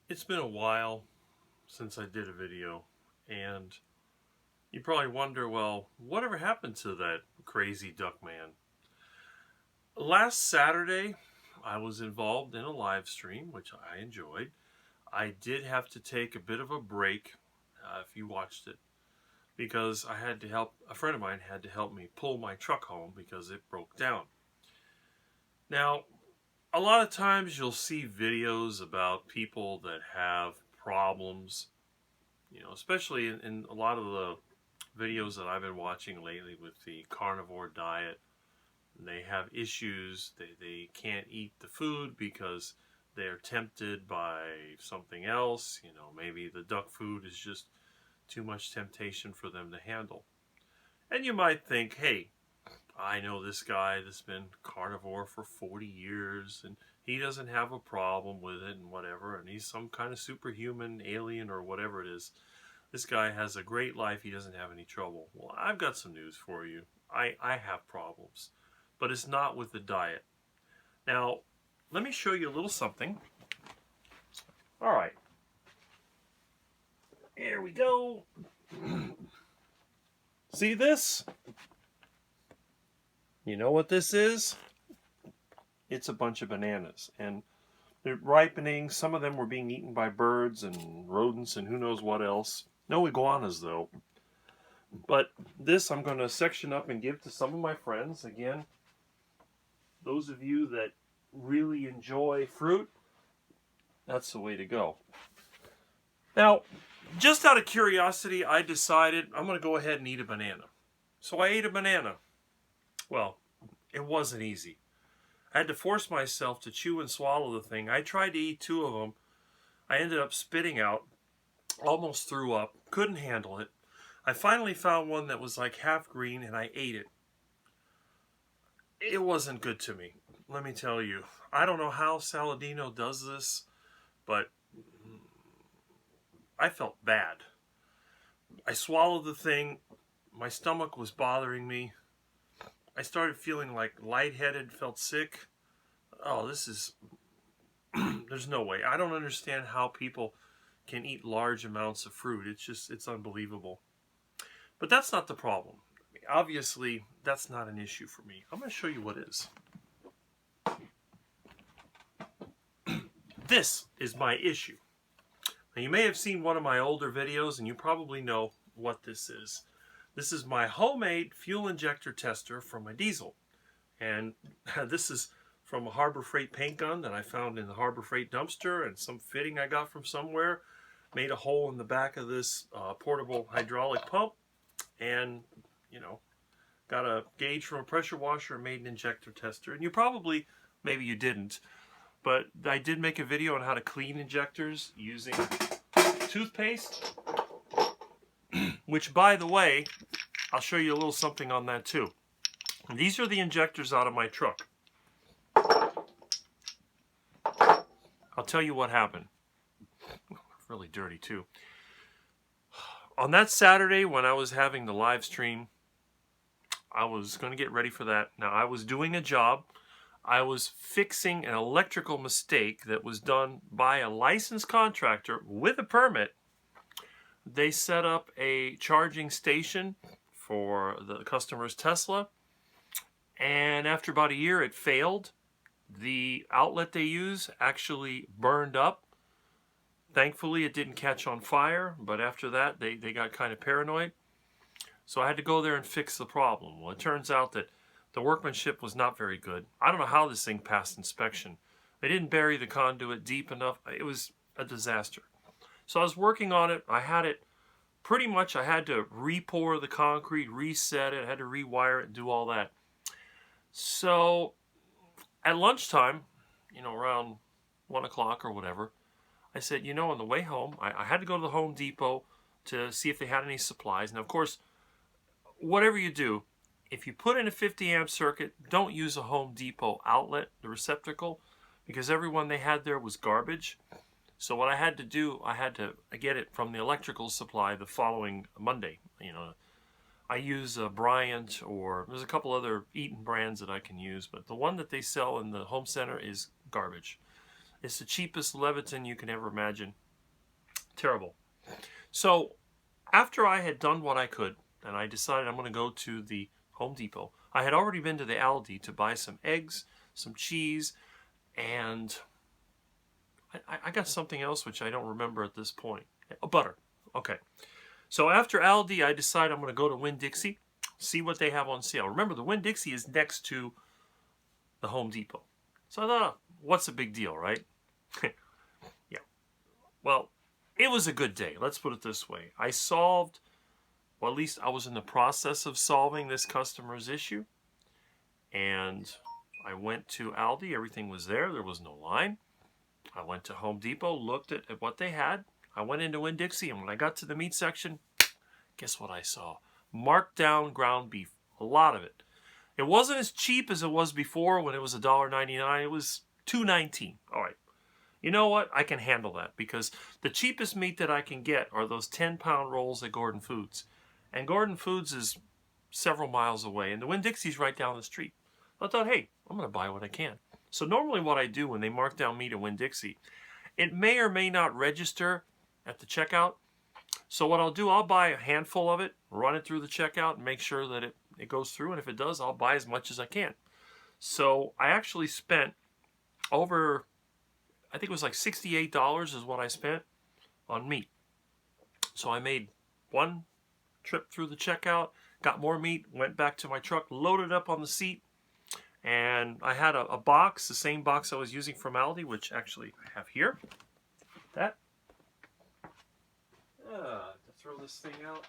It's been a while since I did a video, and you probably wonder, well, whatever happened to that crazy duck man? Last Saturday, I was involved in a live stream, which I enjoyed. I did have to take a bit of a break, if you watched it, because I had to help, a friend of mine had to help me pull my truck home because it broke down. Now, a lot of times you'll see videos about people that have problems, especially in a lot of the videos that I've been watching lately with the carnivore diet. They have issues. They can't eat the food because they're tempted by something else. Maybe the duck food is just too much temptation for them to handle. And you might think, hey, I know this guy that's been carnivore for 40 years and he doesn't have a problem with it and whatever, and he's some kind of superhuman alien or whatever it is. This guy has a great life. He doesn't have any trouble. Well, I've got some news for you. I have problems, but it's not with the diet. Now, let me show you a little something. All right. Here we go. See this? You know what this is? It's a bunch of bananas, and they're ripening. Some of them were being eaten by birds and rodents and who knows what else. No iguanas, though. But this I'm going to section up and give to some of my friends. Again, those of you that really enjoy fruit, that's the way to go. Now, just out of curiosity, I decided I'm going to go ahead and eat a banana. So I ate a banana. Well, it wasn't easy. I had to force myself to chew and swallow the thing. I tried to eat 2 of them. I ended up spitting out, almost threw up, couldn't handle it. I finally found one that was like half green, and I ate it. It wasn't good to me, let me tell you. I don't know how Saladino does this, but I felt bad. I swallowed the thing. My stomach was bothering me. I started feeling like lightheaded, felt sick. Oh, this is... there's no way. I don't understand how people can eat large amounts of fruit. It's unbelievable. But that's not the problem. Obviously, that's not an issue for me. I'm going to show you what is. This is my issue. Now, you may have seen one of my older videos, and you probably know what this is. This is my homemade fuel injector tester for my diesel. And this is from a Harbor Freight paint gun that I found in the Harbor Freight dumpster, and some fitting I got from somewhere. Made a hole in the back of this portable hydraulic pump, and, got a gauge from a pressure washer and made an injector tester. And you probably, maybe you didn't, but I did make a video on how to clean injectors using toothpaste, which, by the way, I'll show you a little something on that too. And these are the injectors out of my truck. I'll tell you what happened. Really dirty too. On that Saturday when I was having the live stream, I was going to get ready for that. Now, I was doing a job. I was fixing an electrical mistake that was done by a licensed contractor with a permit. They set up a charging station for the customer's Tesla, and after about a year it failed. The outlet they use actually burned up. Thankfully it didn't catch on fire, but after that they got kind of paranoid. So I had to go there and fix the problem. Well, it turns out that the workmanship was not very good. I don't know how this thing passed inspection. They didn't bury the conduit deep enough. It was a disaster. So I was working on it. I had it pretty much, I had to re-pour the concrete, reset it, I had to rewire it and do all that. So at lunchtime, around 1 o'clock or whatever, I said, on the way home, I had to go to the Home Depot to see if they had any supplies. Now, of course, whatever you do, if you put in a 50 amp circuit, don't use a Home Depot outlet, the receptacle, because every one they had there was garbage. So what I had to do, I had to get it from the electrical supply the following Monday. I use a Bryant, or there's a couple other Eaton brands that I can use, but the one that they sell in the home center is garbage. It's the cheapest Leviton you can ever imagine. Terrible. So after I had done what I could, and I decided I'm going to go to the Home Depot, I had already been to the Aldi to buy some eggs, some cheese, and I got something else which I don't remember at this point. Oh, butter. Okay. So after Aldi, I decided I'm going to go to Winn-Dixie, see what they have on sale. Remember, the Winn-Dixie is next to the Home Depot. So I thought, what's the big deal, right? Yeah. Well, it was a good day. Let's put it this way. I solved, well, at least I was in the process of solving this customer's issue. And I went to Aldi. Everything was there. There was no line. I went to Home Depot, looked at what they had. I went into Winn-Dixie, and when I got to the meat section, guess what I saw? Marked down ground beef. A lot of it. It wasn't as cheap as it was before when it was $1.99. It was $2.19. All right. You know what? I can handle that because the cheapest meat that I can get are those 10-pound rolls at Gordon Foods. And Gordon Foods is several miles away, and the Winn-Dixie's right down the street. I thought, hey, I'm going to buy what I can. So normally what I do when they mark down meat at Winn-Dixie, it may or may not register at the checkout. So what I'll do, I'll buy a handful of it, run it through the checkout, and make sure that it goes through. And if it does, I'll buy as much as I can. So I actually spent over, I think it was like $68 is what I spent on meat. So I made one trip through the checkout, got more meat, went back to my truck, loaded up on the seat, and I had a box, the same box I was using from Aldi, which actually I have here. That. To throw this thing out.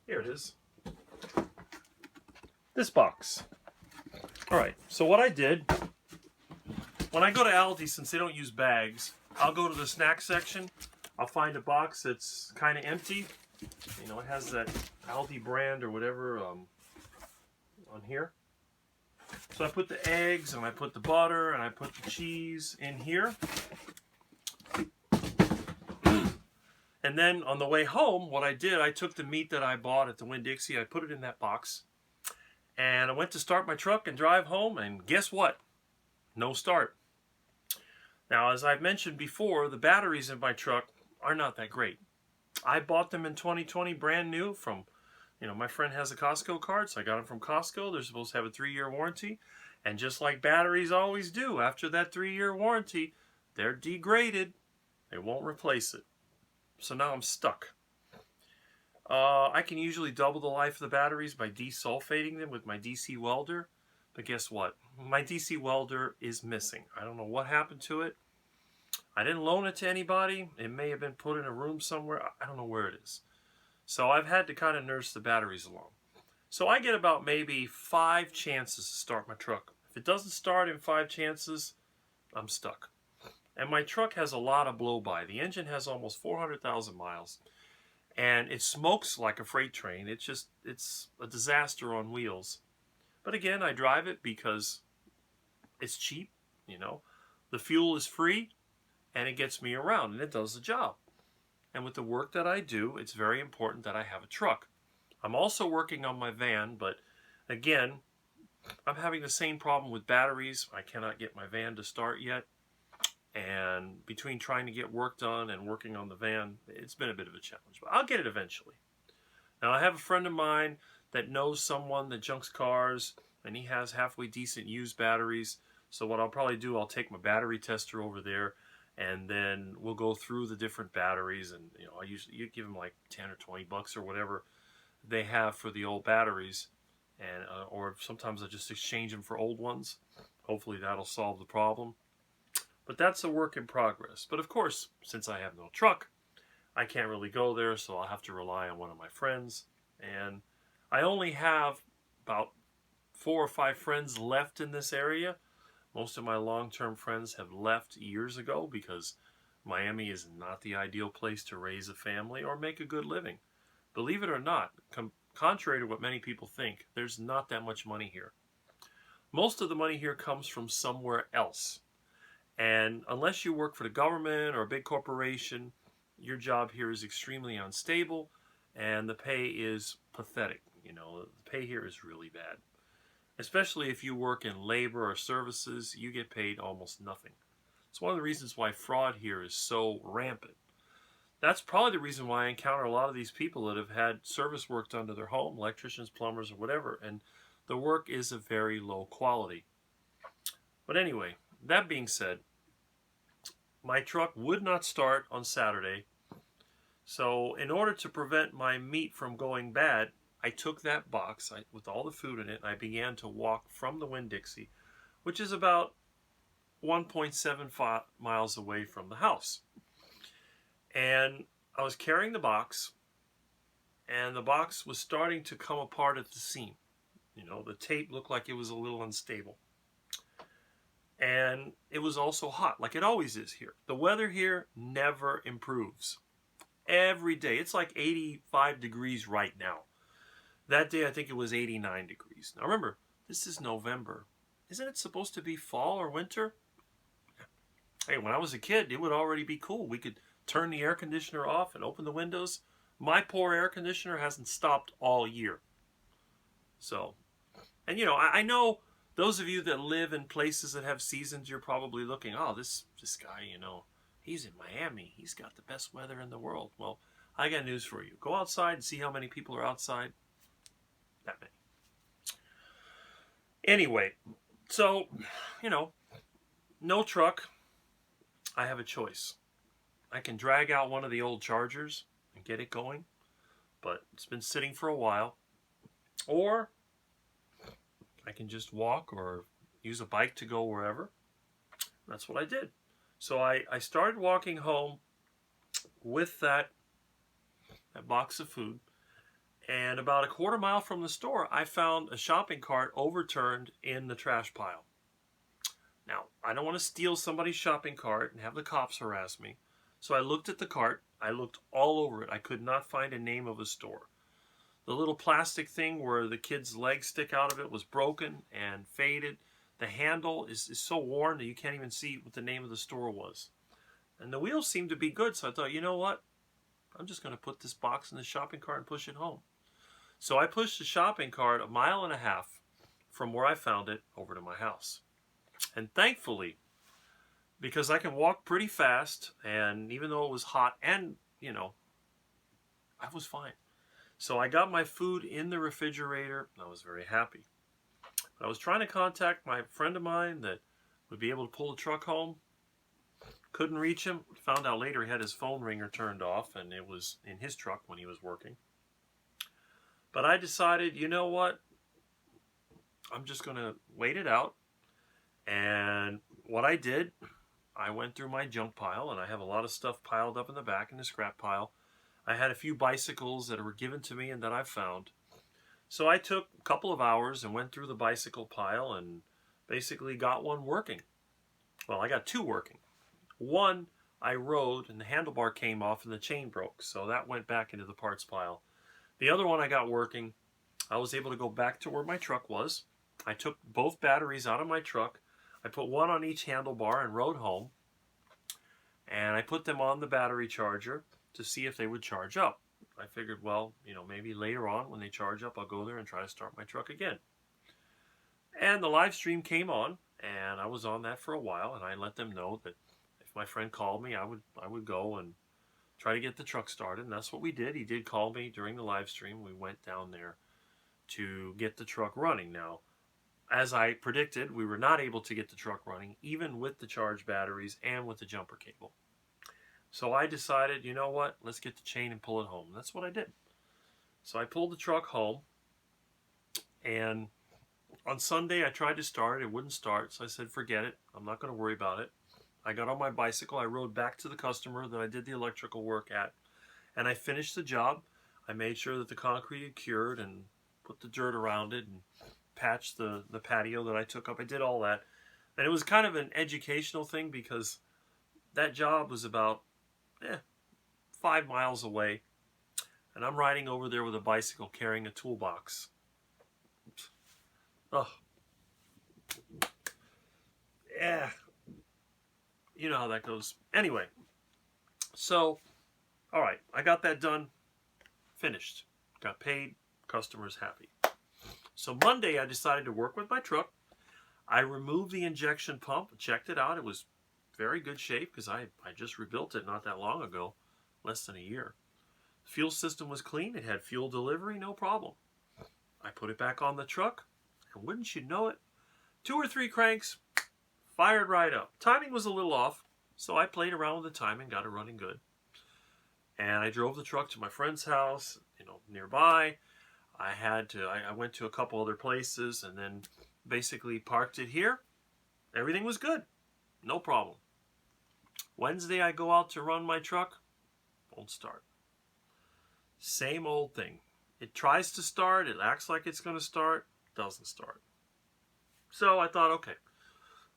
Here it is. This box. All right, so what I did, when I go to Aldi, since they don't use bags, I'll go to the snack section. I'll find a box that's kind of empty. You know, it has that Aldi brand or whatever on here. So I put the eggs and I put the butter and I put the cheese in here. And then on the way home, what I did, I took the meat that I bought at the Winn-Dixie, I put it in that box. And I went to start my truck and drive home, and guess what? No start. Now, as I've mentioned before, the batteries in my truck are not that great. I bought them in 2020 brand new from, my friend has a Costco card, so I got them from Costco. They're supposed to have a 3-year warranty. And just like batteries always do, after that 3-year warranty, they're degraded. They won't replace it. So now I'm stuck. I can usually double the life of the batteries by desulfating them with my DC welder. But guess what? My DC welder is missing. I don't know what happened to it. I didn't loan it to anybody. It may have been put in a room somewhere. I don't know where it is. So I've had to kind of nurse the batteries along. So I get about maybe 5 chances to start my truck. If it doesn't start in 5 chances, I'm stuck. And my truck has a lot of blow-by. The engine has almost 400,000 miles. And it smokes like a freight train. It's a disaster on wheels. But again, I drive it because it's cheap, The fuel is free, and it gets me around, and it does the job. And with the work that I do, it's very important that I have a truck. I'm also working on my van, but again, I'm having the same problem with batteries. I cannot get my van to start yet. And between trying to get work done and working on the van, it's been a bit of a challenge. But I'll get it eventually. Now, I have a friend of mine that knows someone that junks cars, and he has halfway decent used batteries. So what I'll probably do, I'll take my battery tester over there, and then we'll go through the different batteries. And you give them like 10 or 20 bucks or whatever they have for the old batteries, and or sometimes I just exchange them for old ones. Hopefully that'll solve the problem. But that's a work in progress. But of course, since I have no truck, I can't really go there, so I'll have to rely on one of my friends. And I only have about 4 or 5 friends left in this area. Most of my long-term friends have left years ago because Miami is not the ideal place to raise a family or make a good living. Believe it or not, contrary to what many people think, there's not that much money here. Most of the money here comes from somewhere else. And unless you work for the government or a big corporation, your job here is extremely unstable, and the pay is pathetic. You know, the pay here is really bad. Especially if you work in labor or services, you get paid almost nothing. It's one of the reasons why fraud here is so rampant. That's probably the reason why I encounter a lot of these people that have had service work done to their home, electricians, plumbers, or whatever, and the work is of very low quality. But anyway, that being said, my truck would not start on Saturday. So in order to prevent my meat from going bad, I took that box with all the food in it, and I began to walk from the Winn-Dixie, which is about 1.75 miles away from the house. And I was carrying the box, and the box was starting to come apart at the seam. You know, the tape looked like it was a little unstable. And it was also hot, like it always is here. The weather here never improves. Every day. It's like 85 degrees right now. That day, I think it was 89 degrees. Now remember, this is November. Isn't it supposed to be fall or winter? Hey, when I was a kid, it would already be cool. We could turn the air conditioner off and open the windows. My poor air conditioner hasn't stopped all year. So, and you know, I know those of you that live in places that have seasons, you're probably looking, oh, this guy, you know, he's in Miami. He's got the best weather in the world. Well, I got news for you. Go outside and see how many people are outside. That many. Anyway, so, you know, no truck. I have a choice. I can drag out one of the old Chargers and get it going, but it's been sitting for a while. Or I can just walk or use a bike to go wherever. That's what I did. So I started walking home with that box of food. And about a quarter mile from the store, I found a shopping cart overturned in the trash pile. Now, I don't want to steal somebody's shopping cart and have the cops harass me. So I looked at the cart. I looked all over it. I could not find a name of a store. The little plastic thing where the kid's legs stick out of it was broken and faded. The handle is so worn that you can't even see what the name of the store was. And the wheels seemed to be good, so I thought, you know what? I'm just going to put this box in the shopping cart and push it home. So I pushed the shopping cart 1.5 miles from where I found it over to my house. And thankfully, because I can walk pretty fast, and even though it was hot and, you know, I was fine. So I got my food in the refrigerator, and I was very happy. But I was trying to contact my friend of mine that would be able to pull the truck home. Couldn't reach him. Found out later he had his phone ringer turned off, and it was in his truck when he was working. But I decided, you know what? I'm just going to wait it out. And what I did, I went through my junk pile, and I have a lot of stuff piled up in the back in the scrap pile. I had a few bicycles that were given to me and that I found. So I took a couple of hours and went through the bicycle pile and basically got one working. Well, I got two working. One I rode and the handlebar came off and the chain broke, so that went back into the parts pile. The other one I got working, I was able to go back to where my truck was. I took both batteries out of my truck. I put one on each handlebar and rode home. And I put them on the battery charger to see if they would charge up. I figured, well, you know, maybe later on when they charge up, I'll go there and try to start my truck again. And the live stream came on, and I was on that for a while, and I let them know that if my friend called me, I would go and try to get the truck started, and that's what we did. He did call me during the live stream. We went down there to get the truck running. Now, as I predicted, we were not able to get the truck running, even with the charged batteries and with the jumper cable. So I decided, you know what, let's get the chain and pull it home. That's what I did. So I pulled the truck home, and on Sunday I tried to start it. It wouldn't start, so I said, forget it. I'm not going to worry about it. I got on my bicycle. I rode back to the customer that I did the electrical work at, and I finished the job. I made sure that the concrete had cured and put the dirt around it and patched the patio that I took up. I did all that. And it was kind of an educational thing because that job was about 5 miles away. And I'm riding over there with a bicycle carrying a toolbox. Oh. Yeah. You know how that goes. Anyway. So, all right. I got that done. Finished. Got paid. Customer's happy. So Monday, I decided to work with my truck. I removed the injection pump, checked it out. It was very good shape because I just rebuilt it not that long ago, less than a year. The fuel system was clean. It had fuel delivery, no problem. I put it back on the truck, and wouldn't you know it, 2 or 3 cranks, fired right up. Timing was a little off, so I played around with the timing, got it running good. And I drove the truck to my friend's house, nearby. I went to a couple other places and then basically parked it here. Everything was good. No problem. Wednesday, I go out to run my truck. Won't start. Same old thing. It tries to start. It acts like it's going to start. Doesn't start. So I thought, okay,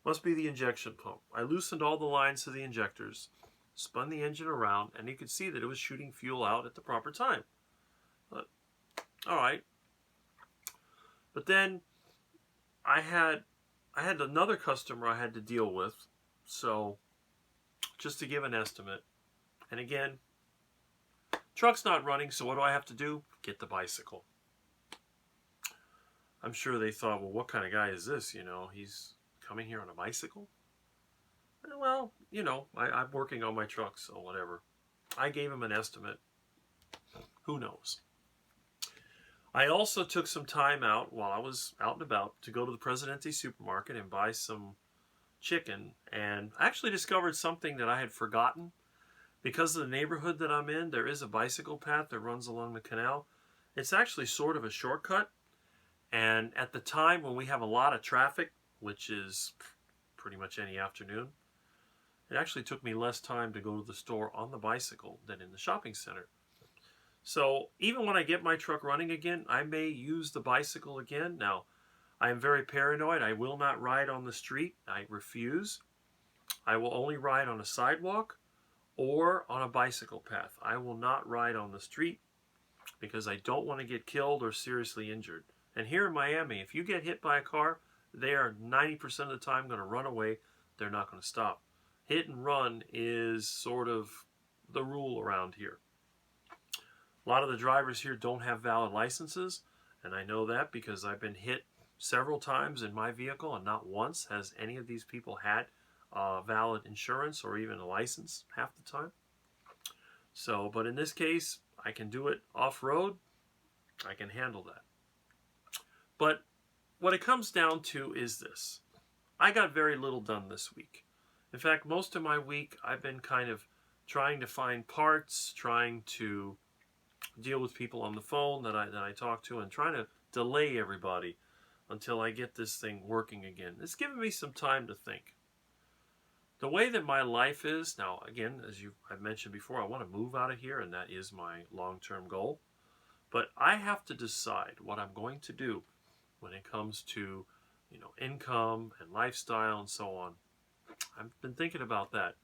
must be the injection pump. I loosened all the lines to the injectors, spun the engine around, and you could see that it was shooting fuel out at the proper time. But, all right. But then I had another customer I had to deal with, so just to give an estimate. And again, truck's not running, so what do I have to do? Get the bicycle. I'm sure they thought, well, what kind of guy is this? He's coming here on a bicycle? Well, I'm working on my truck, so whatever. I gave him an estimate. Who knows? I also took some time out while I was out and about to go to the Presidente supermarket and buy some chicken, and I actually discovered something that I had forgotten. Because of the neighborhood that I'm in, there is a bicycle path that runs along the canal. It's actually sort of a shortcut, and at the time when we have a lot of traffic, which is pretty much any afternoon, it actually took me less time to go to the store on the bicycle than in the shopping center. So even when I get my truck running again, I may use the bicycle again. Now, I am very paranoid. I will not ride on the street. I refuse. I will only ride on a sidewalk or on a bicycle path. I will not ride on the street because I don't want to get killed or seriously injured. And here in Miami, if you get hit by a car, they are 90% of the time going to run away. They're not going to stop. Hit and run is sort of the rule around here. A lot of the drivers here don't have valid licenses, and I know that because I've been hit several times in my vehicle, and not once has any of these people had valid insurance or even a license half the time. So, but in this case, I can do it off-road. I can handle that. But what it comes down to is this. I got very little done this week. In fact, most of my week I've been kind of trying to find parts, trying to deal with people on the phone that I talk to, and trying to delay everybody until I get this thing working again. It's given me some time to think. The way that my life is, now again, as I've mentioned before, I want to move out of here, and that is my long-term goal. But I have to decide what I'm going to do when it comes to, income and lifestyle and so on. I've been thinking about that.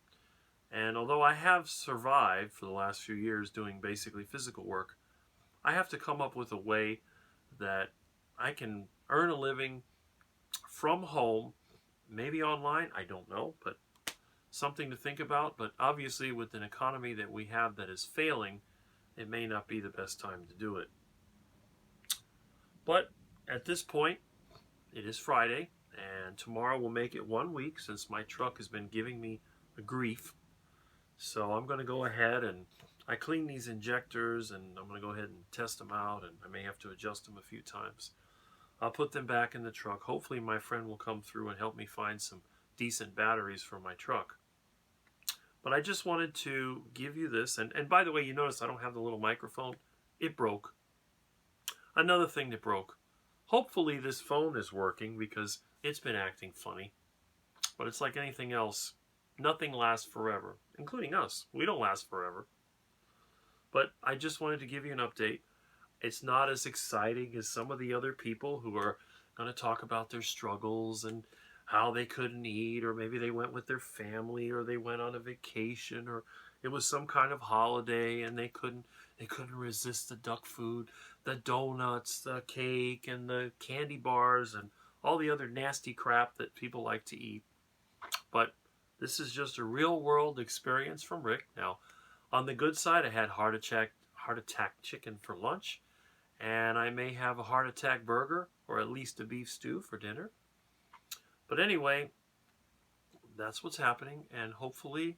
And although I have survived for the last few years doing basically physical work, I have to come up with a way that I can earn a living from home, maybe online, I don't know, but something to think about. But obviously with an economy that we have that is failing, it may not be the best time to do it. But at this point, it is Friday, and tomorrow will make it 1 week since my truck has been giving me a grief. So I'm going to go ahead and I clean these injectors, and I'm going to go ahead and test them out, and I may have to adjust them a few times. I'll put them back in the truck. Hopefully my friend will come through and help me find some decent batteries for my truck. But I just wanted to give you this. And by the way, you notice I don't have the little microphone. It broke. Another thing that broke. Hopefully this phone is working because it's been acting funny. But it's like anything else. Nothing lasts forever, including us. We don't last forever. But I just wanted to give you an update. It's not as exciting as some of the other people who are going to talk about their struggles and how they couldn't eat, or maybe they went with their family, or they went on a vacation, or it was some kind of holiday and they couldn't resist the duck food, the donuts, the cake, and the candy bars, and all the other nasty crap that people like to eat. But this is just a real world experience from Rick. Now, on the good side, I had heart attack chicken for lunch, and I may have a heart attack burger or at least a beef stew for dinner. But anyway, that's what's happening, and hopefully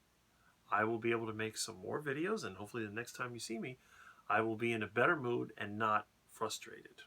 I will be able to make some more videos, and hopefully the next time you see me, I will be in a better mood and not frustrated.